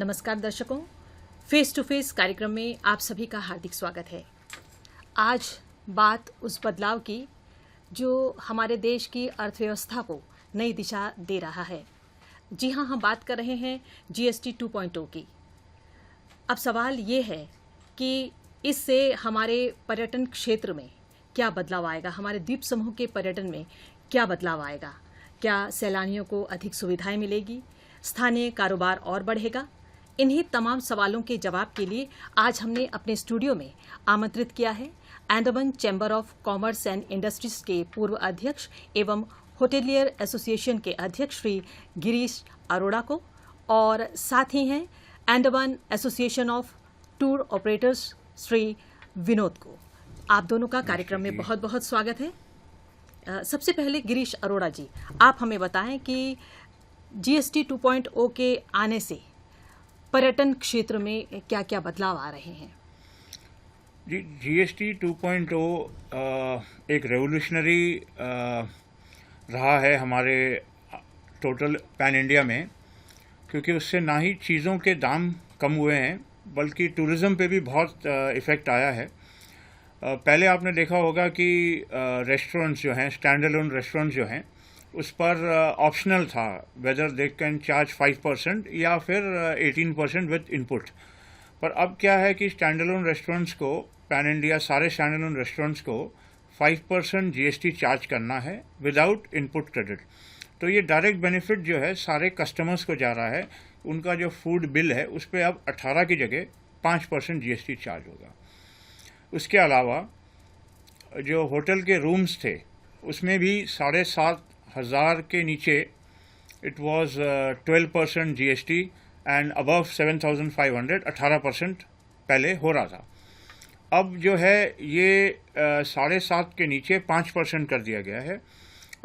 नमस्कार दर्शकों, face to face कार्यक्रम में आप सभी का हार्दिक स्वागत है। आज बात उस बदलाव की जो हमारे देश की अर्थव्यवस्था को नई दिशा दे रहा है। जी हाँ, हम बात कर रहे हैं जीएसटी 2.0 की। अब सवाल ये है कि इससे हमारे पर्यटन क्षेत्र में क्या बदलाव आएगा, हमारे द्वीप समूह के पर्यटन में क्या बदलाव आएगा। क्या सैलानियों को अधिक सुविधाएं मिलेगी, स्थानीय कारोबार और बढ़ेगा। इन्हीं तमाम सवालों के जवाब के लिए आज हमने अपने स्टूडियो में आमंत्रित किया है Andaman chamber of commerce and industries के पूर्व अध्यक्ष एवं होटेलियर एसोसिएशन के अध्यक्ष श्री गिरीश अरोड़ा को, और साथ ही हैं Andaman association of tour operators Shri Vinod को। आप दोनों का कार्यक्रम में बहुत बहुत स्वागत है। सबसे पहले गिरीश अरोड़ा जी, आप हमें बताएं कि जीएसटी 2.0 के आने से पर्यटन क्षेत्र में क्या क्या बदलाव आ रहे हैं। जी, जीएसटी 2.0 एक रेवोल्यूशनरी रहा है हमारे टोटल पैन इंडिया में, क्योंकि उससे ना ही चीज़ों के दाम कम हुए हैं बल्कि टूरिज़्म पे भी बहुत इफ़ेक्ट आया है। पहले आपने देखा होगा कि रेस्टोरेंट्स जो हैं, स्टैंड अलोन रेस्टोरेंट्स जो हैं, उस पर ऑप्शनल था वेदर दे कैन चार्ज 5% या फिर 18% विद इनपुट। पर अब क्या है कि स्टैंड अलोन रेस्टोरेंट्स को, पैन इंडिया सारे स्टैंड अलोन रेस्टोरेंट्स को 5% जीएसटी चार्ज करना है विदाउट इनपुट क्रेडिट। तो ये डायरेक्ट बेनिफिट जो है सारे कस्टमर्स को जा रहा है। उनका जो फूड बिल है उस पर अब 18 की जगह 5% जीएसटी चार्ज होगा। उसके अलावा जो होटल के रूम्स थे उसमें भी 7,500 के नीचे it was 12% GST and above 7,500 18% पहले हो रहा था। अब जो है ये 7.5 के नीचे 5% कर दिया गया है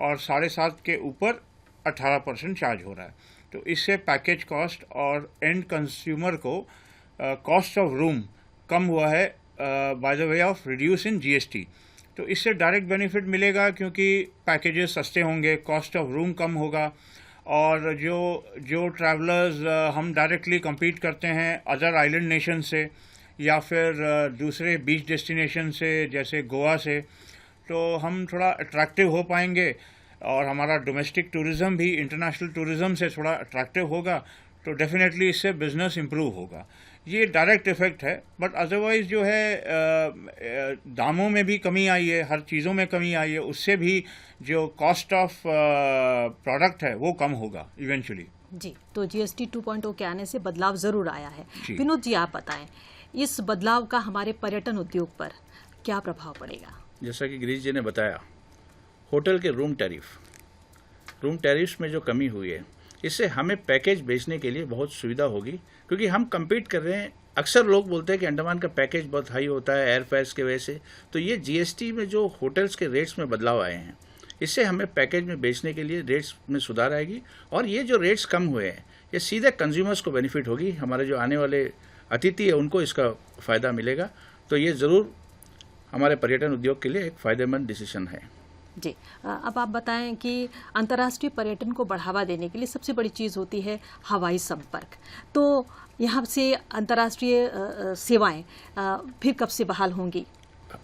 और 7.5 के ऊपर 18% चार्ज हो रहा है। तो इससे पैकेज कॉस्ट और एंड कंज्यूमर को कॉस्ट ऑफ रूम कम हुआ है by the way of reduce in GST. तो इससे डायरेक्ट बेनिफिट मिलेगा क्योंकि पैकेजेस सस्ते होंगे, कॉस्ट ऑफ रूम कम होगा, और जो ट्रैवलर्स हम डायरेक्टली compete करते हैं अदर आइलैंड नेशन से या फिर दूसरे बीच डेस्टिनेशन से जैसे गोवा से, तो हम थोड़ा अट्रैक्टिव हो पाएंगे और हमारा डोमेस्टिक टूरिज़्म भी इंटरनेशनल टूरिज़्म से थोड़ा अट्रैक्टिव होगा। तो डेफिनेटली इससे बिजनेस इम्प्रूव होगा। ये डायरेक्ट इफेक्ट है। बट अदरवाइज जो है दामों में भी कमी आई है, हर चीज़ों में कमी आई है, उससे भी जो कॉस्ट ऑफ प्रोडक्ट है वो कम होगा इवेंचुअली। जी, तो जीएसटी 2.0 के आने से बदलाव ज़रूर आया है। विनोद जी, आप बताएं इस बदलाव का हमारे पर्यटन उद्योग पर क्या प्रभाव पड़ेगा। जैसा कि गिरीश जी ने बताया, होटल के रूम टैरिफ्स में जो कमी हुई है, इससे हमें पैकेज बेचने के लिए बहुत सुविधा होगी, क्योंकि हम compete कर रहे हैं। अक्सर लोग बोलते हैं कि अंडमान का पैकेज बहुत हाई होता है एयरफेयर्स के वजह से। तो ये जीएसटी में जो होटल्स के रेट्स में बदलाव आए हैं, इससे हमें पैकेज में बेचने के लिए रेट्स में सुधार आएगी, और ये जो रेट्स कम हुए हैं ये सीधे कंज्यूमर्स को बेनिफिट होगी। हमारे जो आने वाले अतिथि है उनको इसका फ़ायदा मिलेगा। तो ये ज़रूर हमारे पर्यटन उद्योग के लिए एक फ़ायदेमंद डिसीजन है। जी, अब आप बताएं कि अंतर्राष्ट्रीय पर्यटन को बढ़ावा देने के लिए सबसे बड़ी चीज़ होती है हवाई संपर्क। तो यहाँ से अंतर्राष्ट्रीय सेवाएं फिर कब से बहाल होंगी।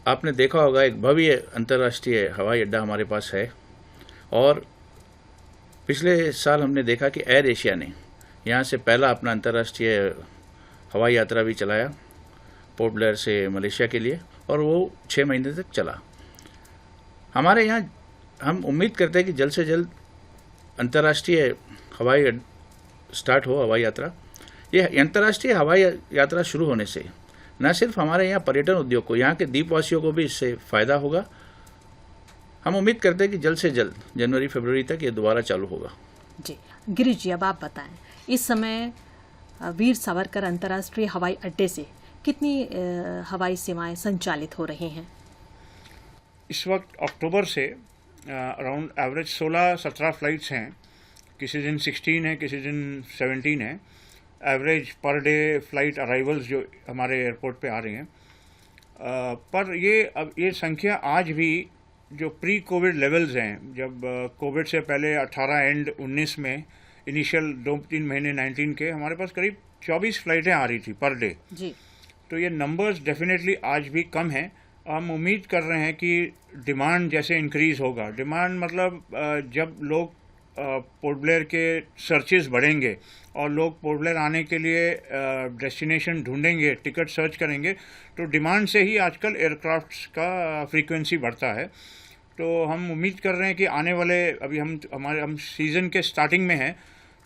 आपने देखा होगा एक भव्य अंतर्राष्ट्रीय हवाई अड्डा हमारे पास है, और पिछले साल हमने देखा कि एयर एशिया ने यहाँ से पहला अपना अंतर्राष्ट्रीय हवाई यात्रा भी चलाया पोर्ट ब्लेयर से मलेशिया के लिए, और वो 6 महीने तक चला। हमारे यहाँ हम उम्मीद करते हैं कि जल्द से जल्द अंतर्राष्ट्रीय हवाई स्टार्ट हो हवाई यात्रा। ये अंतर्राष्ट्रीय हवाई यात्रा शुरू होने से न सिर्फ हमारे यहाँ पर्यटन उद्योग को, यहाँ के द्वीपवासियों को भी इससे फ़ायदा होगा। हम उम्मीद करते हैं कि जल्द से जल्द जनवरी-फरवरी तक ये दोबारा चालू होगा। जी, गिरीश जी, अब आप बताएं इस समय वीर सावरकर अंतर्राष्ट्रीय हवाई अड्डे से कितनी हवाई सेवाएं संचालित हो रही हैं। इस वक्त अक्टूबर से अराउंड एवरेज 16-17 फ्लाइट्स हैं। किसी दिन 16 है, किसी दिन 17 है। Average per day flight arrivals जो हमारे एयरपोर्ट पे आ रही हैं, पर ये संख्या आज भी जो प्री कोविड लेवल्स हैं, जब कोविड से पहले 18 एंड 19 में इनिशियल 2-3 महीने 19 के, हमारे पास करीब 24 फ्लाइटें आ रही थी पर डे। जी। तो ये नंबर्स डेफिनेटली आज भी कम हैं। हम उम्मीद कर रहे हैं कि डिमांड जैसे इंक्रीज़ होगा, डिमांड मतलब जब लोग पोर्ट ब्लेयर के सर्चेस बढ़ेंगे और लोग पोर्ट ब्लेयर आने के लिए डेस्टिनेशन ढूंढेंगे, टिकट सर्च करेंगे, तो डिमांड से ही आजकल एयरक्राफ्ट्स का फ्रीक्वेंसी बढ़ता है। तो हम उम्मीद कर रहे हैं कि आने वाले, अभी हम सीज़न के स्टार्टिंग में हैं,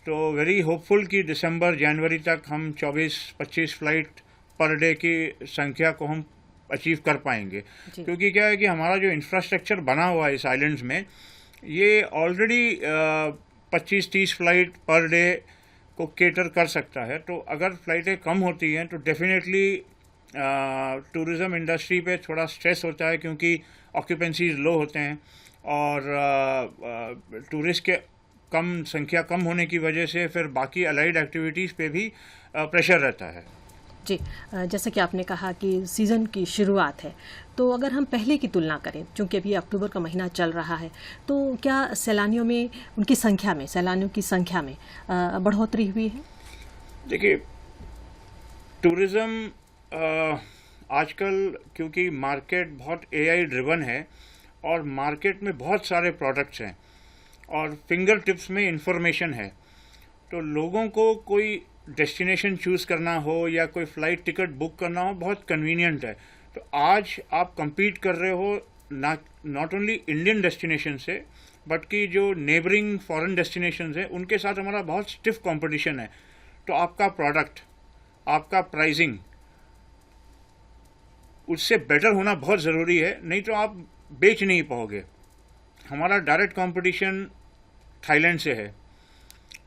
तो वेरी होपफुल कि दिसंबर जनवरी तक हम 24-25 फ्लाइट पर डे की संख्या को हम अचीव कर पाएंगे। क्योंकि क्या है कि हमारा जो इंफ्रास्ट्रक्चर बना हुआ है इस आइलैंड्स में, ये ऑलरेडी 25-30 फ्लाइट पर डे को केटर कर सकता है। तो अगर फ्लाइटें कम होती हैं तो डेफिनेटली टूरिज़्म इंडस्ट्री पे थोड़ा स्ट्रेस होता है, क्योंकि ऑक्यूपेंसीज लो होते हैं और टूरिस्ट के संख्या कम होने की वजह से फिर बाकी अलाइड एक्टिविटीज़ पे भी प्रेशर रहता है। जी, जैसा कि आपने कहा कि सीज़न की शुरुआत है, तो अगर हम पहले की तुलना करें, चूँकि अभी अक्टूबर का महीना चल रहा है, तो क्या सैलानियों में, उनकी संख्या में, सैलानियों की संख्या में बढ़ोतरी हुई है? देखिए, टूरिज़्म आजकल क्योंकि मार्केट बहुत AI ड्रिवन है और मार्केट में बहुत सारे प्रोडक्ट्स हैं और फिंगर टिप्स में इंफॉर्मेशन है, तो लोगों को कोई डेस्टिनेशन चूज़ करना हो या कोई फ़्लाइट टिकट बुक करना हो बहुत कन्वीनियंट है। तो आज आप compete कर रहे हो नॉट ओनली इंडियन डेस्टिनेशन से, बट कि जो नेबरिंग फॉरेन डेस्टिनेशंस हैं उनके साथ हमारा बहुत स्टिफ कंपटीशन है। तो आपका प्रोडक्ट, आपका प्राइसिंग उससे बेटर होना बहुत ज़रूरी है, नहीं तो आप बेच नहीं पाओगे। हमारा डायरेक्ट कंपटीशन थाईलैंड से है,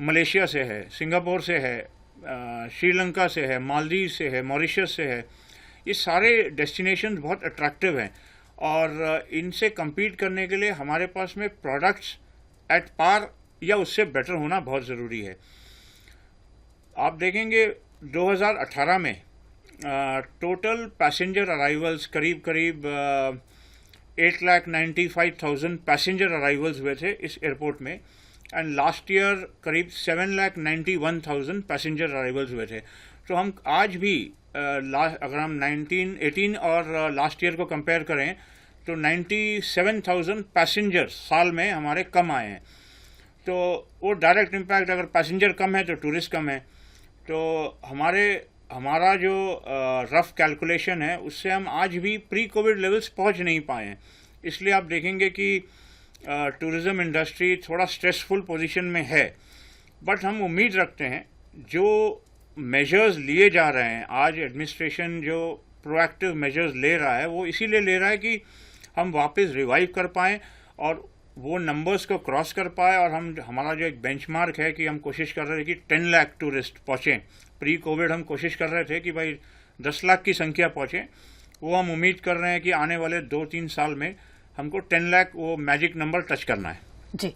मलेशिया से है, सिंगापुर से है, श्रीलंका से है, मालदीव से है, मॉरिशस से है। ये सारे डेस्टिनेशन बहुत अट्रैक्टिव हैं और इनसे compete करने के लिए हमारे पास में प्रोडक्ट्स एट पार या उससे बेटर होना बहुत ज़रूरी है। आप देखेंगे 2018 में टोटल पैसेंजर अराइवल्स करीब 8,95,000 पैसेंजर अराइवल्स हुए थे इस एयरपोर्ट में, एंड लास्ट ईयर करीब 7,91,000 पैसेंजर अराइवल्स हुए थे। तो हम आज भी अगर हम 18 और लास्ट ईयर को कंपेयर करें तो 97,000 पैसेंजर साल में हमारे कम आए हैं। तो वो डायरेक्ट इम्पैक्ट, अगर पैसेंजर कम है तो टूरिस्ट कम है। तो हमारा जो रफ कैलकुलेशन है उससे हम आज भी प्री कोविड लेवल्स पहुंच नहीं पाए हैं। इसलिए आप देखेंगे कि टूरिज़्म इंडस्ट्री थोड़ा स्ट्रेसफुल पोजीशन में है, बट हम उम्मीद रखते हैं जो मेजर्स लिए जा रहे हैं, आज एडमिनिस्ट्रेशन जो प्रोएक्टिव मेजर्स ले रहा है वो इसीलिए ले रहा है कि हम वापस रिवाइव कर पाएँ और वो नंबर्स को क्रॉस कर पाए। और हमारा जो एक बेंचमार्क है कि हम कोशिश कर रहे थे कि 10 लाख टूरिस्ट पहुँचें। प्री कोविड हम कोशिश कर रहे थे कि भाई 10 लाख की संख्या पहुँचे, वो हम उम्मीद कर रहे हैं कि आने वाले 2-3 साल में हमको 10 लाख वो मैजिक नंबर टच करना है। जी,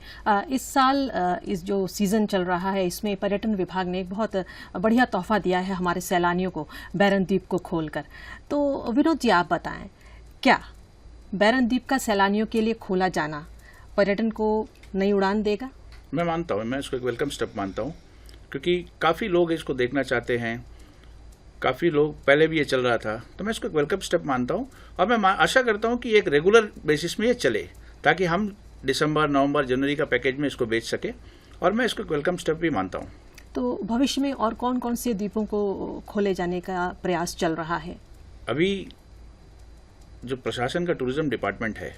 इस साल इस जो सीज़न चल रहा है इसमें पर्यटन विभाग ने एक बहुत बढ़िया तोहफा दिया है हमारे सैलानियों को, बैरन द्वीप को खोलकर। तो विनोद जी, आप बताएं, क्या बैरन द्वीप का सैलानियों के लिए खोला जाना पर्यटन को नई उड़ान देगा? मैं मानता हूँ, मैं इसको एक वेलकम स्टेप मानता हूँ, क्योंकि काफ़ी लोग इसको देखना चाहते हैं, काफ़ी लोग पहले भी ये चल रहा था, तो मैं इसको एक वेलकम स्टेप मानता हूँ। और मैं आशा करता हूँ कि एक रेगुलर बेसिस में ये चले, ताकि हम दिसंबर, नवंबर, जनवरी का पैकेज में इसको बेच सके, और मैं इसको एक वेलकम स्टेप भी मानता हूँ। तो भविष्य में और कौन कौन से द्वीपों को खोले जाने का प्रयास चल रहा है? अभी जो प्रशासन का टूरिज्म डिपार्टमेंट है,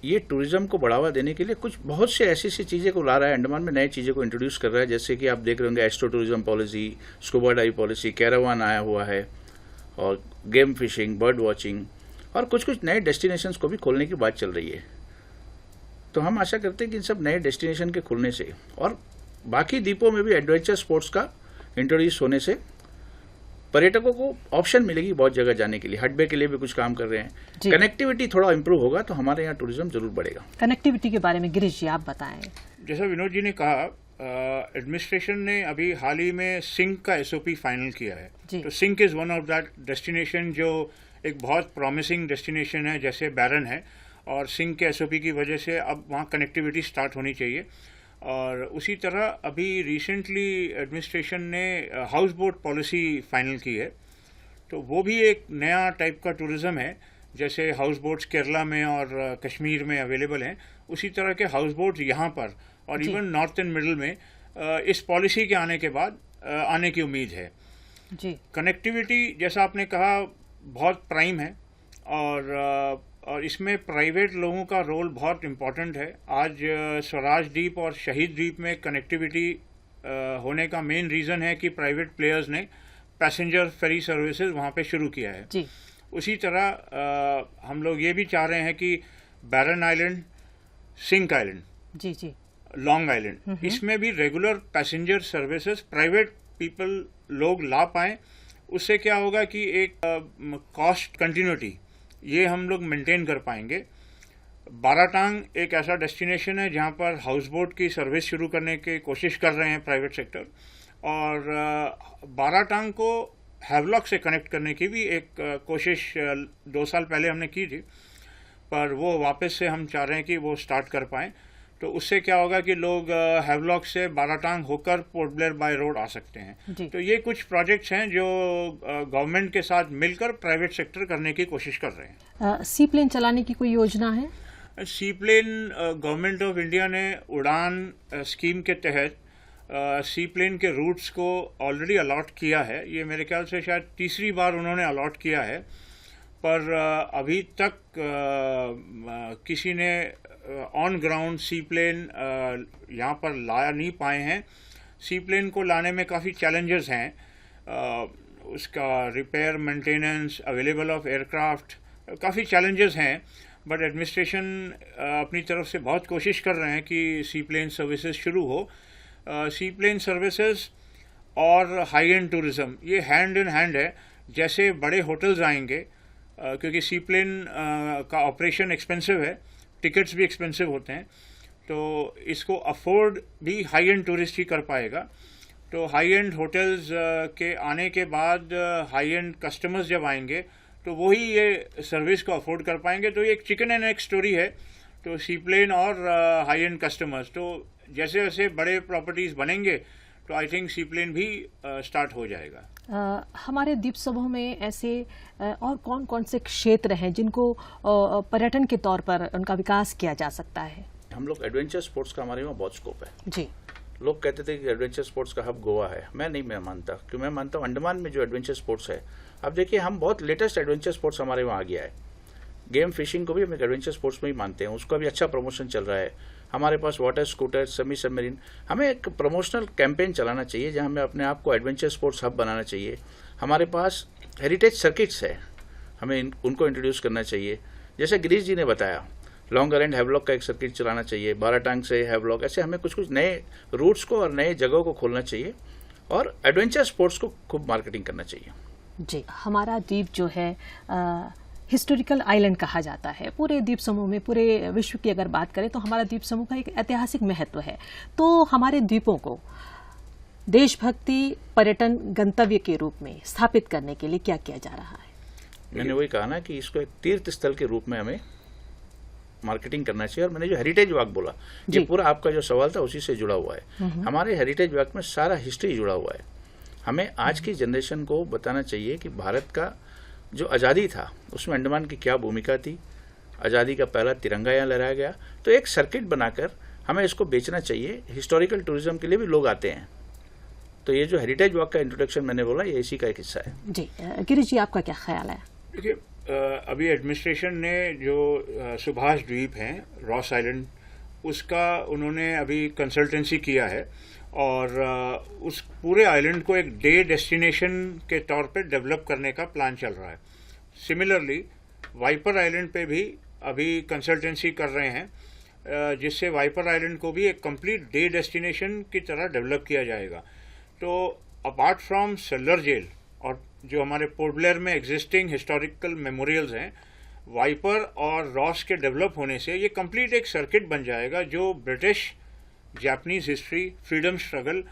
ये टूरिज्म को बढ़ावा देने के लिए कुछ बहुत से ऐसी चीज़ें को ला रहा है, अंडमान में नई चीज़ें को इंट्रोड्यूस कर रहा है। जैसे कि आप देख रहे होंगे astro tourism policy, scuba dive policy, caravan आया हुआ है, और गेम फिशिंग, बर्ड वॉचिंग, और कुछ नए डेस्टिनेशंस को भी खोलने की बात चल रही है। तो हम आशा करते हैं कि इन सब नए डेस्टिनेशन के खुलने से और बाकी द्वीपों में भी एडवेंचर स्पोर्ट्स का इंट्रोड्यूस होने से पर्यटकों को ऑप्शन मिलेगी बहुत जगह जाने के लिए। हडबे के लिए भी कुछ काम कर रहे हैं, कनेक्टिविटी थोड़ा इंप्रूव होगा तो हमारे यहाँ टूरिज्म जरूर बढ़ेगा। कनेक्टिविटी के बारे में गिरीश जी आप बताएं। जैसा विनोद जी ने कहा, एडमिनिस्ट्रेशन ने अभी हाल ही में सिंक का SOP फाइनल किया है। तो सिंक is one of that destination जो एक बहुत प्रॉमिसिंग डेस्टिनेशन है, जैसे बैरन है, और सिंक के SOP की वजह से अब वहाँ कनेक्टिविटी स्टार्ट होनी चाहिए। और उसी तरह अभी रिसेंटली एडमिनिस्ट्रेशन ने हाउस बोट पॉलिसी फाइनल की है, तो वो भी एक नया टाइप का टूरिज्म है। जैसे हाउस बोट्स केरला में और कश्मीर में अवेलेबल हैं, उसी तरह के हाउस बोट्स यहाँ पर और जी। इवन नॉर्थ एंड मिडल में इस पॉलिसी के आने के बाद आने की उम्मीद है। जी। कनेक्टिविटी जैसा आपने कहा बहुत प्राइम है और इसमें प्राइवेट लोगों का रोल बहुत इम्पोर्टेंट है। आज स्वराज द्वीप और शहीद द्वीप में कनेक्टिविटी होने का मेन रीज़न है कि प्राइवेट प्लेयर्स ने पैसेंजर फेरी सर्विसेज वहाँ पे शुरू किया है। जी। उसी तरह हम लोग ये भी चाह रहे हैं कि बैरन आइलैंड, सिंक आइलैंड, जी। जी। लॉन्ग आइलैंड, इसमें भी regular passenger services private people लोग ला पाएँ। उससे क्या होगा कि एक कॉस्ट कंटिन्यूटी ये हम लोग मेंटेन कर पाएंगे। बाराटांग एक ऐसा डेस्टिनेशन है जहाँ पर हाउस बोट की सर्विस शुरू करने की कोशिश कर रहे हैं प्राइवेट सेक्टर, और बाराटांग को हैवलॉक से कनेक्ट करने की भी एक कोशिश 2 साल पहले हमने की थी, पर वो वापस से हम चाह रहे हैं कि वो स्टार्ट कर पाएँ। तो उससे क्या होगा कि लोग हैवलॉक से बाराटांग होकर पोर्ट ब्लेयर बाय रोड आ सकते हैं। जी। तो ये कुछ प्रोजेक्ट्स हैं जो गवर्नमेंट के साथ मिलकर प्राइवेट सेक्टर करने की कोशिश कर रहे हैं। सी प्लेन चलाने की कोई योजना है? सी प्लेन गवर्नमेंट ऑफ इंडिया ने उड़ान स्कीम के तहत सी प्लेन के रूट्स को ऑलरेडी अलॉट किया है। ये मेरे ख्याल से शायद तीसरी बार उन्होंने अलॉट किया है, पर अभी तक किसी ने ऑन ग्राउंड सी प्लेन यहाँ पर ला नहीं पाए हैं। सी प्लेन को लाने में काफ़ी चैलेंजेस हैं, उसका repair, maintenance, available of aircraft, काफ़ी चैलेंजेस हैं। बट एडमिनिस्ट्रेशन अपनी तरफ से बहुत कोशिश कर रहे हैं कि सी प्लेन सर्विसेज शुरू हो। सी प्लेन सर्विसेज और हाई एंड टूरिज़्म ये हैंड इन हैंड है। जैसे बड़े होटल्स आएंगे, क्योंकि सी प्लेन का ऑपरेशन एक्सपेंसिव है, टिकट्स भी एक्सपेंसिव होते हैं, तो इसको अफोर्ड भी हाई एंड टूरिस्ट ही कर पाएगा। तो हाई एंड होटल्स के आने के बाद हाई एंड कस्टमर्स जब आएंगे तो वही ये सर्विस को अफोर्ड कर पाएंगे। तो ये एक चिकन एंड एग स्टोरी है। तो सी प्लेन और हाई एंड कस्टमर्स, तो जैसे जैसे बड़े प्रॉपर्टीज बनेंगे तो आई थिंक सी प्लेन भी स्टार्ट हो जाएगा। हमारे द्वीप समूह में ऐसे और कौन कौन से क्षेत्र हैं जिनको पर्यटन के तौर पर उनका विकास किया जा सकता है? हम लोग एडवेंचर स्पोर्ट्स का हमारे वहाँ बहुत स्कोप है। जी। लोग कहते थे कि एडवेंचर स्पोर्ट्स का हब गोवा है। मैं मानता, क्योंकि मैं मानता हूँ अंडमान में जो एडवेंचर स्पोर्ट्स है, अब देखिए हम बहुत लेटेस्ट एडवेंचर स्पोर्ट्स हमारे वहाँ आ गया है। गेम फिशिंग को भी हम एक एडवेंचर स्पोर्ट्स में ही मानते हैं, उसका भी अच्छा प्रमोशन चल रहा है। हमारे पास वाटर स्कूटर, सेमी सबमरीन, हमें एक प्रमोशनल कैंपेन चलाना चाहिए जहाँ हमें अपने आप को एडवेंचर स्पोर्ट्स हब बनाना चाहिए। हमारे पास हेरिटेज सर्किट्स है, हमें उनको इंट्रोड्यूस करना चाहिए। जैसे गिरीश जी ने बताया, लॉन्ग आइलैंड हैवलॉक का एक सर्किट चलाना चाहिए, बाराटांग से हैवलॉक, ऐसे हमें कुछ कुछ नए रूट्स को और नए जगहों को खोलना चाहिए और एडवेंचर स्पोर्ट्स को खूब मार्केटिंग करना चाहिए। जी। हमारा द्वीप जो है हिस्टोरिकल आइलैंड कहा जाता है। पूरे द्वीप समूह में, पूरे विश्व की अगर बात करें तो हमारा द्वीप समूह का एक ऐतिहासिक महत्व है। तो हमारे द्वीपों को देशभक्ति पर्यटन गंतव्य के रूप में स्थापित करने के लिए क्या किया जा रहा है? मैंने वही कहा ना कि इसको एक तीर्थ स्थल के रूप में हमें मार्केटिंग करना चाहिए। और मैंने जो हेरिटेज वॉक बोला, ये पूरा आपका जो सवाल था उसी से जुड़ा हुआ है। हमारे हेरिटेज वॉक में सारा हिस्ट्री जुड़ा हुआ है। हमें आज की जनरेशन को बताना चाहिए कि भारत का जो आज़ादी था उसमें अंडमान की क्या भूमिका थी, आज़ादी का पहला तिरंगा यहाँ लहराया गया। तो एक सर्किट बनाकर हमें इसको बेचना चाहिए। हिस्टोरिकल टूरिज्म के लिए भी लोग आते हैं। तो ये जो हेरिटेज वॉक का इंट्रोडक्शन मैंने बोला, ये इसी का एक हिस्सा है। जी। गिरीश जी, आपका क्या ख्याल है? देखिए, अभी एडमिनिस्ट्रेशन ने जो सुभाष द्वीप हैं, रॉस आइलैंड, उसका उन्होंने अभी कंसल्टेंसी किया है और उस पूरे आइलैंड को एक डे डेस्टिनेशन के तौर पे डेवलप करने का प्लान चल रहा है। सिमिलरली वाइपर आइलैंड पे भी अभी कंसल्टेंसी कर रहे हैं, जिससे वाइपर आइलैंड को भी एक कंप्लीट डे डेस्टिनेशन की तरह डेवलप किया जाएगा। तो अपार्ट फ्रॉम सेलर जेल और जो हमारे पोर्ट ब्लेयर में एग्जिस्टिंग हिस्टोरिकल मेमोरियल्स हैं, वाइपर और रॉस के डेवलप होने से ये कंप्लीट एक सर्किट बन जाएगा जो British, Japanese history, freedom struggle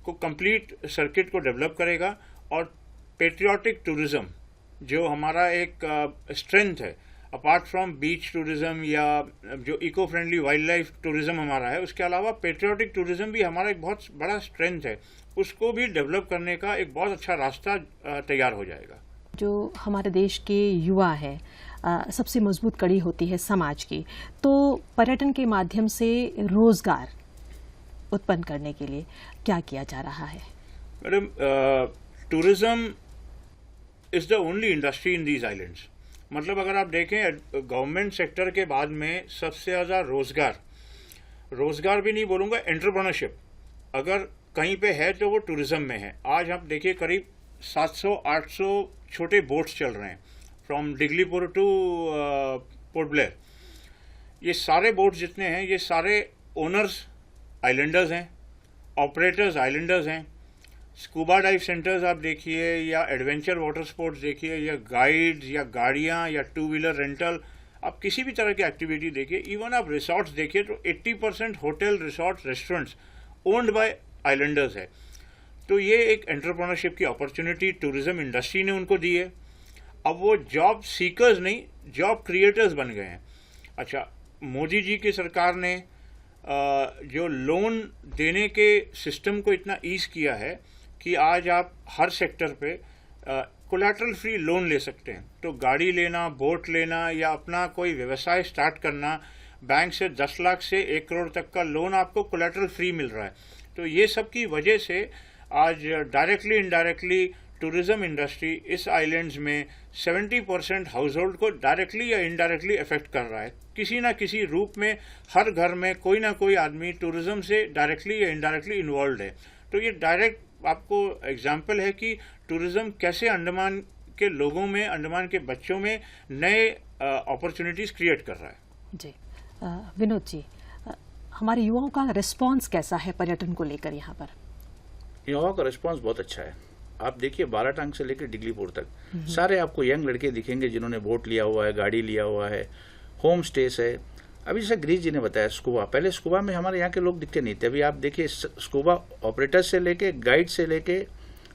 को कंप्लीट सर्किट को डेवलप करेगा। और पेट्रियाटिक टूरिज्म जो हमारा एक स्ट्रेंथ है, अपार्ट फ्रॉम बीच टूरिज्म या जो eco friendly wildlife tourism हमारा है, उसके अलावा पेट्रियोटिक टूरिज्म भी हमारा एक बहुत बड़ा स्ट्रेंथ है, उसको भी डेवलप करने का एक बहुत अच्छा रास्ता तैयार हो जाएगा। जो हमारे देश के युवा है, सबसे मजबूत कड़ी होती है समाज की, तो पर्यटन के माध्यम से रोजगार उत्पन्न करने के लिए क्या किया जा रहा है? Madam, tourism is the only industry in these islands. मतलब अगर आप देखें, गवर्नमेंट सेक्टर के बाद में सबसे ज़्यादा रोजगार भी नहीं बोलूँगा, एंटरप्रेन्योरशिप अगर कहीं पे है तो वो टूरिज्म में है। आज आप देखिए करीब 700-800 छोटे बोट्स चल रहे हैं from Diglipur two port Blair. ये सारे बोट्स जितने हैं, ये सारे ओनर्स आइलैंडर्स हैं, ऑपरेटर्स आइलैंडर्स हैं। स्कूबा डाइव सेंटर्स आप देखिए, या एडवेंचर वाटर स्पोर्ट्स देखिए, या गाइड्स, या गाड़ियाँ, या टू व्हीलर रेंटल, आप किसी भी तरह की एक्टिविटी देखिए। इवन आप रिसोर्ट्स देखिए तो 80% hotel, resort, restaurants owned by Islanders है। तो ये एक एंटरप्रेन्योरशिप की अपॉर्चुनिटी टूरिज्म इंडस्ट्री ने उनको दी है। अब वो जॉब सीकर्स नहीं, जॉब क्रिएटर्स बन गए हैं। अच्छा, मोदी जी की सरकार ने जो लोन देने के सिस्टम को इतना ईज किया है कि आज आप हर सेक्टर पे कोलैटरल फ्री लोन ले सकते हैं। तो गाड़ी लेना, बोट लेना या अपना कोई व्यवसाय स्टार्ट करना, बैंक से 10 लाख से 1 करोड़ तक का लोन आपको कोलैटरल फ्री मिल रहा है। तो ये सब की वजह से आज डायरेक्टली इनडायरेक्टली टूरिज्म इंडस्ट्री इस आइलैंड्स में 70% हाउस होल्ड को डायरेक्टली या इनडायरेक्टली अफेक्ट कर रहा है। किसी ना किसी रूप में हर घर में कोई ना कोई आदमी टूरिज्म से डायरेक्टली या इनडायरेक्टली इन्वॉल्व है। तो ये डायरेक्ट आपको एग्जाम्पल है कि टूरिज्म कैसे अंडमान के लोगों में, अंडमान के बच्चों में नए अपॉर्चुनिटीज क्रिएट कर रहा है। जी, विनोद जी, हमारे युवाओं का रिस्पांस कैसा है पर्यटन को लेकर यहाँ पर? युवाओं का रिस्पांस बहुत अच्छा है। आप देखिए, बाराटांग से लेकर डिगलीपुर तक सारे आपको यंग लड़के दिखेंगे जिन्होंने बोट लिया हुआ है, गाड़ी लिया हुआ है, होम स्टेस है। अभी जैसे गिरीश जी ने बताया स्कूबा, पहले स्कूबा में हमारे यहाँ के लोग दिखते नहीं थे। अभी आप देखिए, स्कूबा ऑपरेटर से लेके, गाइड से लेके,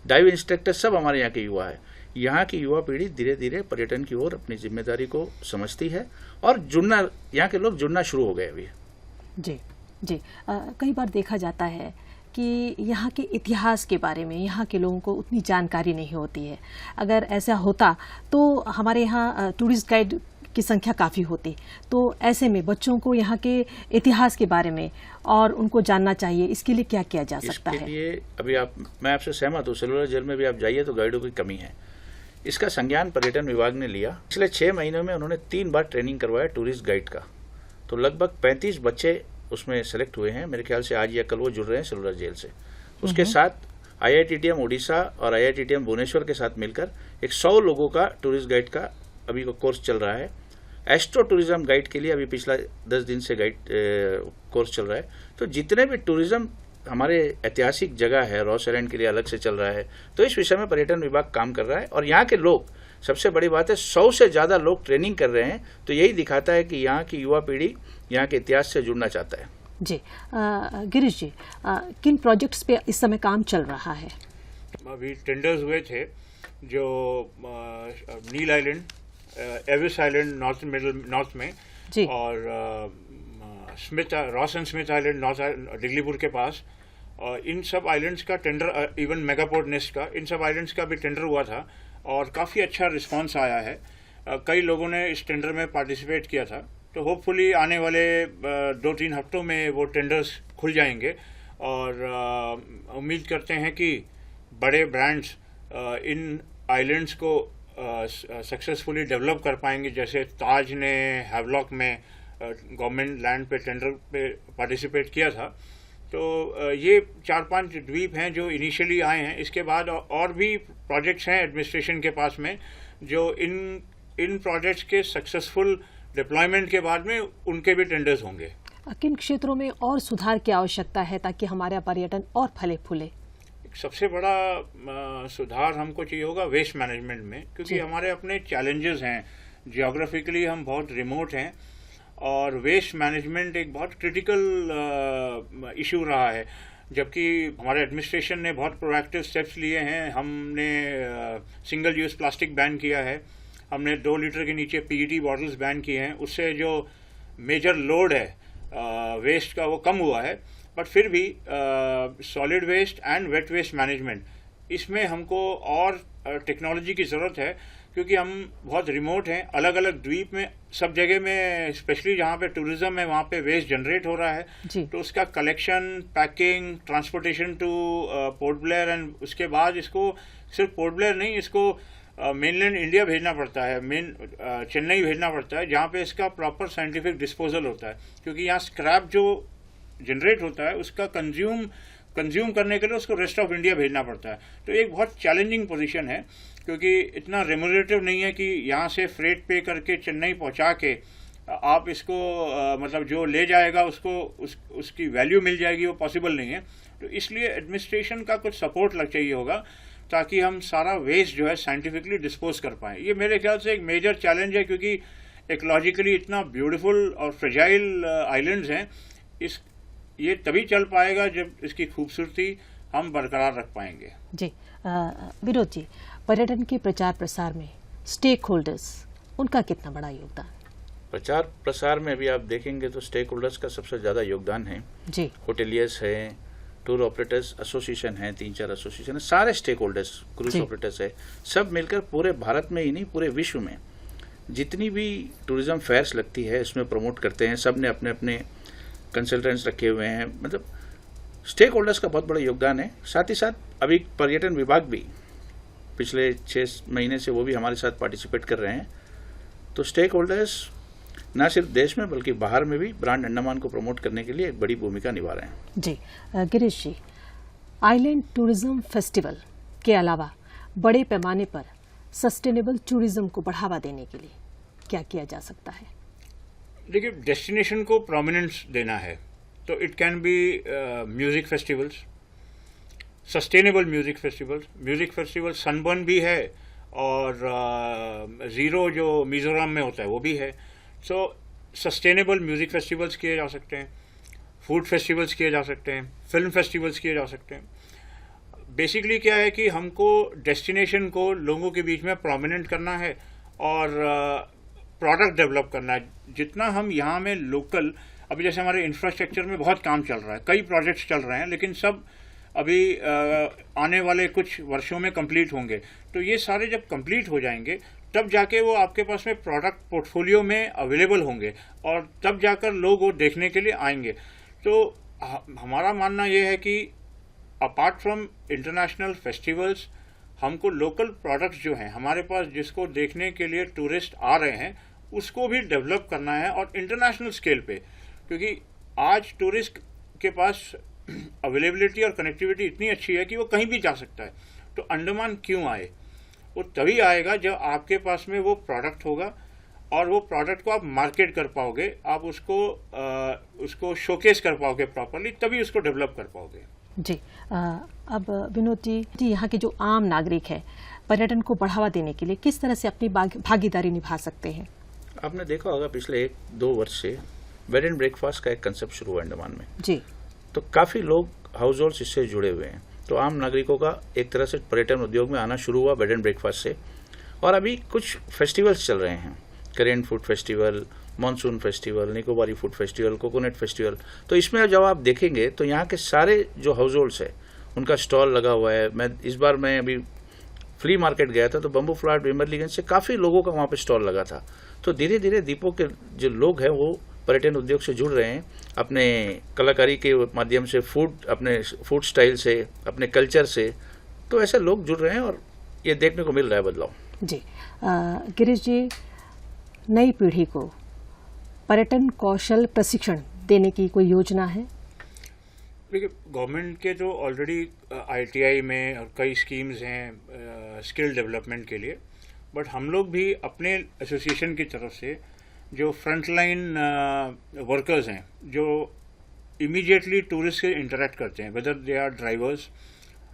डाइव इंस्ट्रक्टर सब हमारे यहाँ के युवा है। यहाँ की युवा पीढ़ी धीरे धीरे पर्यटन की ओर अपनी जिम्मेदारी को समझती है और जुड़ना, यहाँ के लोग जुड़ना शुरू हो गए अभी। जी जी, कई बार देखा जाता है कि यहाँ के इतिहास के बारे में यहाँ के लोगों को उतनी जानकारी नहीं होती है। अगर ऐसा होता तो हमारे यहाँ टूरिस्ट गाइड की संख्या काफ़ी होती। तो ऐसे में बच्चों को यहाँ के इतिहास के बारे में और उनको जानना चाहिए, इसके लिए क्या किया जा सकता है? इसके लिए अभी मैं आपसे सहमत हूँ, सेलुलर जेल में भी आप जाइए तो गाइडों की कमी है। इसका संज्ञान पर्यटन विभाग ने लिया। पिछले 6 महीनों में उन्होंने 3 बार ट्रेनिंग करवाया टूरिस्ट गाइड का। तो लगभग 35 बच्चे उसमें सेलेक्ट हुए हैं। मेरे ख्याल से आज या कल वो जुड़ रहे हैं सेलुलर जेल से। उसके साथ IITTM उड़ीसा और IITTM भुवनेश्वर के साथ मिलकर एक 100 लोगों का टूरिस्ट गाइड का अभी को कोर्स चल रहा है। एस्ट्रो टूरिज्म गाइड के लिए अभी पिछला 10 दिन से गाइड कोर्स चल रहा है। तो जितने भी टूरिज्म हमारे ऐतिहासिक जगह है, रॉस आइलैंड के लिए अलग से चल रहा है। तो इस विषय में पर्यटन विभाग काम कर रहा है और यहाँ के लोग, सबसे बड़ी बात है 100 से ज़्यादा लोग ट्रेनिंग कर रहे हैं। तो यही दिखाता है कि यहाँ की युवा पीढ़ी यहाँ के इतिहास से जुड़ना चाहता है। जी, गिरीश जी, किन प्रोजेक्ट्स पे इस समय काम चल रहा है? अभी टेंडर्स हुए थे जो नील आइलैंड, एविस आइलैंड नॉर्थ में जी, और Ross and Smith island north Diglipur के पास, इन सब आइलैंड्स का टेंडर, इवन मेगापोर्ट नेस्ट का, इन सब आइलैंड्स का भी टेंडर हुआ था और काफ़ी अच्छा रिस्पांस आया है। कई लोगों ने इस टेंडर में पार्टिसिपेट किया था। तो होपफुली आने वाले 2-3 हफ्तों में वो टेंडर्स खुल जाएंगे और उम्मीद करते हैं कि बड़े ब्रांड्स इन आइलैंड्स को सक्सेसफुली डेवलप कर पाएंगे। जैसे ताज ने हैवलॉक में गवर्नमेंट लैंड पे टेंडर पे पार्टिसिपेट किया था। तो ये 4-5 द्वीप हैं जो इनिशियली आए हैं। इसके बाद और भी प्रोजेक्ट्स हैं एडमिनिस्ट्रेशन के पास में जो इन प्रोजेक्ट्स के सक्सेसफुल डिप्लॉयमेंट के बाद में उनके भी टेंडर्स होंगे। किन क्षेत्रों में और सुधार की आवश्यकता है ताकि हमारा पर्यटन और फले फूले? सबसे बड़ा सुधार हमको चाहिए होगा वेस्ट मैनेजमेंट में, क्योंकि हमारे अपने चैलेंजेस हैं। जियोग्राफिकली हम बहुत रिमोट हैं और वेस्ट मैनेजमेंट एक बहुत क्रिटिकल इशू रहा है। जबकि हमारे एडमिनिस्ट्रेशन ने बहुत प्रोएक्टिव स्टेप्स लिए हैं। हमने सिंगल यूज़ प्लास्टिक बैन किया है, हमने 2 लीटर के नीचे पीईटी बॉटल्स बैन किए हैं। उससे जो मेजर लोड है वेस्ट का वो कम हुआ है, बट फिर भी solid waste and wet waste management, इसमें हमको और टेक्नोलॉजी की ज़रूरत है, क्योंकि हम बहुत रिमोट हैं, अलग अलग द्वीप में, सब जगह में, स्पेशली जहाँ पे टूरिज्म है वहाँ पे वेस्ट जनरेट हो रहा है। तो उसका collection, packing, transportation two port Blair, and उसके बाद इसको सिर्फ पोर्ट ब्लेयर नहीं, इसको मेनलैंड इंडिया भेजना पड़ता है, चेन्नई भेजना पड़ता है, जहाँ पे इसका प्रॉपर साइंटिफिक डिस्पोजल होता है, क्योंकि यहाँ स्क्रैप जो जनरेट होता है उसका कंज्यूम करने के लिए उसको रेस्ट ऑफ इंडिया भेजना पड़ता है। तो एक बहुत चैलेंजिंग पोजीशन है, क्योंकि इतना रेमुनरेटिव नहीं है कि यहाँ से फ्रेट पे करके चेन्नई पहुँचा के आप इसको मतलब जो ले जाएगा उसको उसकी वैल्यू मिल जाएगी, वो पॉसिबल नहीं है। तो इसलिए एडमिनिस्ट्रेशन का कुछ सपोर्ट लग चाहिए होगा, ताकि हम सारा वेस्ट जो है साइंटिफिकली डिस्पोज कर पाएँ। ये मेरे ख्याल से एक मेजर चैलेंज है, क्योंकि इकोलॉजिकली इतना ब्यूटीफुल और फ्रेजाइल आइलैंड्स हैं, ये तभी चल पाएगा जब इसकी खूबसूरती हम बरकरार रख पाएंगे। जी विनोद जी, पर्यटन के प्रचार प्रसार में स्टेक होल्डर्स, उनका कितना बड़ा योगदान? प्रचार प्रसार में अभी आप देखेंगे तो स्टेक होल्डर्स का सबसे ज़्यादा योगदान है जी। होटेलियर्स है, टूर ऑपरेटर्स एसोसिएशन है, 3-4 एसोसिएशन है, सारे स्टेक होल्डर्स, क्रूज ऑपरेटर्स है, सब मिलकर पूरे भारत में ही नहीं पूरे विश्व में जितनी भी टूरिज्म फेयर्स लगती है इसमें प्रमोट करते हैं। सब ने अपने अपने कंसल्टेंट्स रखे हुए हैं, मतलब स्टेक होल्डर्स का बहुत बड़ा योगदान है। साथ ही साथ अभी पर्यटन विभाग भी पिछले 6 महीने से वो भी हमारे साथ पार्टिसिपेट कर रहे हैं। तो स्टेक होल्डर्स न सिर्फ देश में बल्कि बाहर में भी ब्रांड अंडमान को प्रमोट करने के लिए एक बड़ी भूमिका निभा रहे हैं। जी गिरीश जी, आइलैंड टूरिज्म फेस्टिवल के अलावा बड़े पैमाने पर सस्टेनेबल टूरिज्म को बढ़ावा देने के लिए क्या किया जा सकता है? देखिए, डेस्टिनेशन को प्रोमिनेंस देना है, तो it can be music festivals, sustainable music festival sunburn भी है, और ज़ीरो जो मिजोरम में होता है वो भी है। सो सस्टेनेबल म्यूजिक फेस्टिवल्स किए जा सकते हैं, फूड फेस्टिवल्स किए जा सकते हैं, फिल्म फेस्टिवल्स किए जा सकते हैं। बेसिकली क्या है कि हमको डेस्टिनेशन को लोगों के बीच में प्रोमिनेंट करना है और प्रोडक्ट डेवलप करना है। जितना हम यहाँ में लोकल, अभी जैसे हमारे इंफ्रास्ट्रक्चर में बहुत काम चल रहा है, कई प्रोजेक्ट्स चल रहे हैं, लेकिन सब अभी आने वाले कुछ वर्षों में कंप्लीट होंगे। तो ये सारे जब कंप्लीट हो जाएंगे तब जाके वो आपके पास में प्रोडक्ट पोर्टफोलियो में अवेलेबल होंगे, और तब जाकर लोग वो देखने के लिए आएंगे। तो हमारा मानना ये है कि अपार्ट फ्रॉम इंटरनेशनल फेस्टिवल्स, हमको लोकल प्रोडक्ट्स जो हैं हमारे पास, जिसको देखने के लिए टूरिस्ट आ रहे हैं, उसको भी डेवलप करना है, और इंटरनेशनल स्केल पे, क्योंकि आज टूरिस्ट के पास अवेलेबिलिटी और कनेक्टिविटी इतनी अच्छी है कि वो कहीं भी जा सकता है। तो अंडमान क्यों आए? वो तभी आएगा जब आपके पास में वो प्रोडक्ट होगा, और वो प्रोडक्ट को आप मार्केट कर पाओगे, आप उसको शोकेस कर पाओगे प्रॉपरली, तभी उसको डेवलप कर पाओगे। जी अब विनोद जी, यहाँ के जो आम नागरिक है पर्यटन को बढ़ावा देने के लिए किस तरह से अपनी भागीदारी निभा सकते हैं? आपने देखा होगा पिछले 1-2 वर्ष से बेड एंड ब्रेकफास्ट का एक कंसेप्ट शुरू हुआ अंडमान में जी। तो काफी लोग हाउस होल्ड्स इससे जुड़े हुए हैं। तो आम नागरिकों का एक तरह से पर्यटन उद्योग में आना शुरू हुआ बेड एंड ब्रेकफास्ट से। और अभी कुछ फेस्टिवल्स चल रहे हैं, current food festival, monsoon festival, Nicobari food festival, coconut festival. तो इसमें जब आप देखेंगे तो यहाँ के सारे जो हाउस होल्ड्स है उनका स्टॉल लगा हुआ है। इस बार मैं अभी फ्ली मार्केट गया था तो बम्बू फ्लाट, विमरलीगंज से काफ़ी लोगों का वहाँ पे स्टॉल लगा था। तो धीरे धीरे दीपों के जो लोग हैं वो पर्यटन उद्योग से जुड़ रहे हैं, अपने कलाकारी के माध्यम से, अपने फूड स्टाइल से, अपने कल्चर से। तो ऐसे लोग जुड़ रहे हैं और ये देखने को मिल रहा है बदलाव। जी गिरीश जी, नई पीढ़ी को पर्यटन कौशल प्रशिक्षण देने की कोई योजना है? देखिए, गवर्नमेंट के तो ऑलरेडी ITI में और कई स्कीम्स हैं स्किल डेवलपमेंट के लिए, बट हम लोग भी अपने एसोसिएशन की तरफ से जो फ्रंटलाइन वर्कर्स हैं, जो इमीडिएटली टूरिस्ट से इंटरेक्ट करते हैं, वेदर दे आर ड्राइवर्स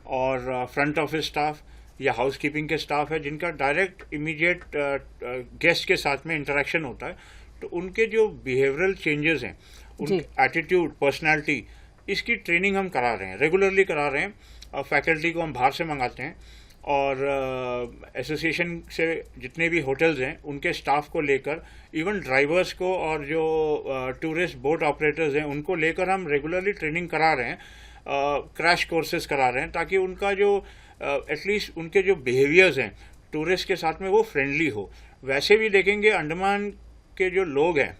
और फ्रंट ऑफिस स्टाफ या हाउस कीपिंग के स्टाफ है, जिनका डायरेक्ट इमीडिएट गेस्ट के साथ में इंटरेक्शन होता है, तो उनके जो बिहेवियरल चेंजेस हैं, उनके एटीट्यूड, पर्सनैलिटी, इसकी ट्रेनिंग हम करा रहे हैं, रेगुलरली करा रहे हैं। और फैकल्टी को हम बाहर से मंगाते हैं और एसोसिएशन से जितने भी होटल्स हैं उनके स्टाफ को लेकर, इवन ड्राइवर्स को और जो टूरिस्ट बोट ऑपरेटर्स हैं उनको लेकर हम रेगुलरली ट्रेनिंग करा रहे हैं, क्रैश कोर्सेज करा रहे हैं, ताकि उनका जो एटलीस्ट उनके जो बिहेवियर्स हैं टूरिस्ट के साथ में वो फ्रेंडली हो। वैसे भी देखेंगे अंडमान के जो लोग हैं,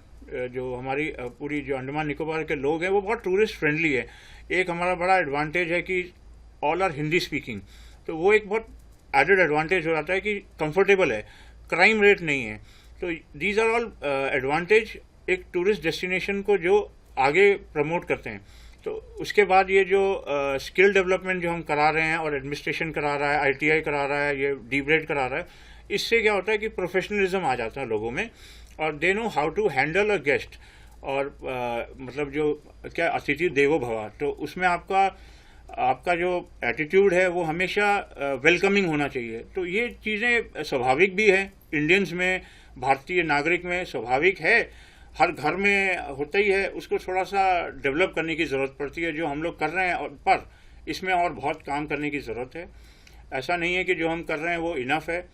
जो हमारी पूरी जो अंडमान निकोबार के लोग हैं वो बहुत टूरिस्ट फ्रेंडली है। एक हमारा बड़ा एडवांटेज है कि ऑल आर हिंदी स्पीकिंग, तो वो एक बहुत एडेड एडवांटेज हो जाता है कि कंफर्टेबल है, क्राइम रेट नहीं है। तो दीज आर ऑल एडवांटेज एक टूरिस्ट डेस्टिनेशन को जो आगे प्रमोट करते हैं। तो उसके बाद ये जो स्किल डेवलपमेंट जो हम करा रहे हैं और एडमिनिस्ट्रेशन करा रहा है, ITI करा रहा है, ये डीब्रेड करा रहा है, इससे क्या होता है कि प्रोफेशनलिज्म आ जाता है लोगों में और they know how to handle a guest. और मतलब जो क्या अतिथि देवो भव, तो उसमें आपका जो एटीट्यूड है वो हमेशा वेलकमिंग होना चाहिए। तो ये चीज़ें स्वाभाविक भी है, इंडियंस में, भारतीय नागरिक में स्वाभाविक है, हर घर में होता ही है। उसको थोड़ा सा डेवलप करने की ज़रूरत पड़ती है, जो हम लोग कर रहे हैं, पर इसमें और बहुत काम करने की ज़रूरत है। ऐसा नहीं है कि जो हम कर रहे हैं वो इनफ है,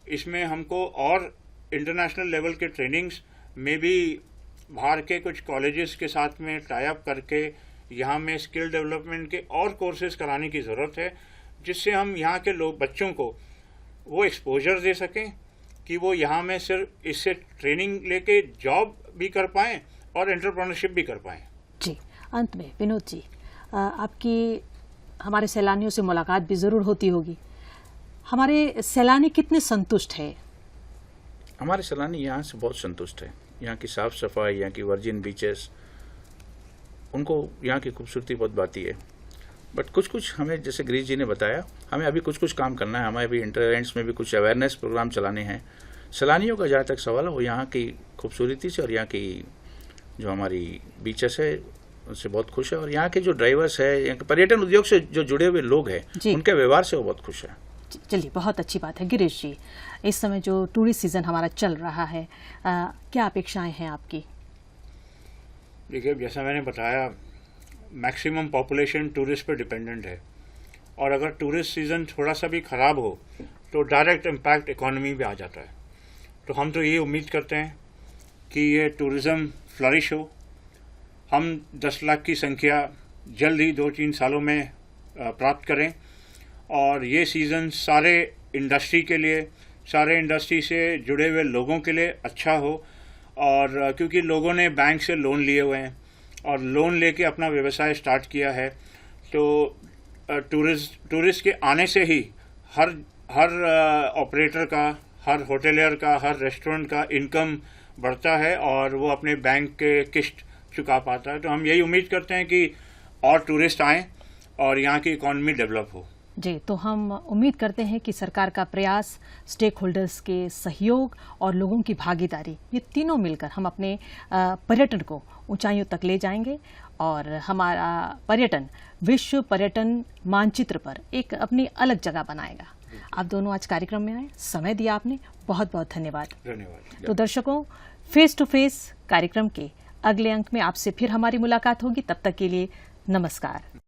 इसमें हमको और इंटरनेशनल लेवल के ट्रेनिंग्स में भी बाहर के कुछ कॉलेजेस के साथ में टाई अप करके यहाँ में स्किल डेवलपमेंट के और कोर्सेज कराने की ज़रूरत है, जिससे हम यहाँ के लोग बच्चों को वो एक्सपोजर दे सकें कि वो यहाँ में सिर्फ इससे ट्रेनिंग लेके जॉब भी कर पाएँ और एंटरप्रेन्योरशिप भी कर पाएँ। जी, अंत में विनोद जी, आपकी हमारे सैलानियों से मुलाकात भी ज़रूर होती होगी। हमारे सैलानी कितने संतुष्ट हैं? हमारे सैलानी यहाँ से बहुत संतुष्ट है। यहाँ की साफ़ सफाई, यहाँ की वर्जिन बीचेस, उनको यहाँ की खूबसूरती बहुत भाती है। बट कुछ हमें, जैसे गिरीश जी ने बताया, हमें अभी कुछ काम करना है। हमें अभी इंटरेंट्स में भी कुछ अवेयरनेस प्रोग्राम चलाने हैं। सैलानियों का जहाँ तक सवाल है वो यहाँ की खूबसूरती से और यहाँ की जो हमारी बीचेस है उनसे बहुत खुश है, और यहाँ के जो ड्राइवर्स है, यहाँ के पर्यटन उद्योग से जो जुड़े हुए लोग हैं उनके व्यवहार से वो बहुत खुश है। चलिए, बहुत अच्छी बात है। गिरीश जी, इस समय जो टूरिस्ट सीजन हमारा चल रहा है, क्या अपेक्षाएं हैं आपकी? देखिए, जैसा मैंने बताया, मैक्सिमम पॉपुलेशन टूरिस्ट पर डिपेंडेंट है, और अगर टूरिस्ट सीज़न थोड़ा सा भी ख़राब हो तो डायरेक्ट इम्पैक्ट इकोनॉमी पे आ जाता है। तो हम तो ये उम्मीद करते हैं कि ये टूरिज़्म फ्लरिश हो, हम 10 लाख की संख्या जल्द ही 2-3 सालों में प्राप्त करें, और ये सीज़न सारे इंडस्ट्री के लिए, सारे इंडस्ट्री से जुड़े हुए लोगों के लिए अच्छा हो। और क्योंकि लोगों ने बैंक से लोन लिए हुए हैं और लोन लेके अपना व्यवसाय स्टार्ट किया है, तो टूरिस्ट के आने से ही हर ऑपरेटर का, हर होटलियर का, हर रेस्टोरेंट का इनकम बढ़ता है और वो अपने बैंक के किस्त चुका पाता है। तो हम यही उम्मीद करते हैं कि और टूरिस्ट आएँ और यहाँ की इकॉनमी डेवलप हो। जी, तो हम उम्मीद करते हैं कि सरकार का प्रयास, स्टेक होल्डर्स के सहयोग और लोगों की भागीदारी, ये तीनों मिलकर हम अपने पर्यटन को ऊंचाइयों तक ले जाएंगे और हमारा पर्यटन विश्व पर्यटन मानचित्र पर एक अपनी अलग जगह बनाएगा। आप दोनों आज कार्यक्रम में आए, समय दिया आपने, बहुत बहुत धन्यवाद। धन्यवाद। तो दर्शकों, फेस टू फेस कार्यक्रम के अगले अंक में आपसे फिर हमारी मुलाकात होगी। तब तक के लिए नमस्कार।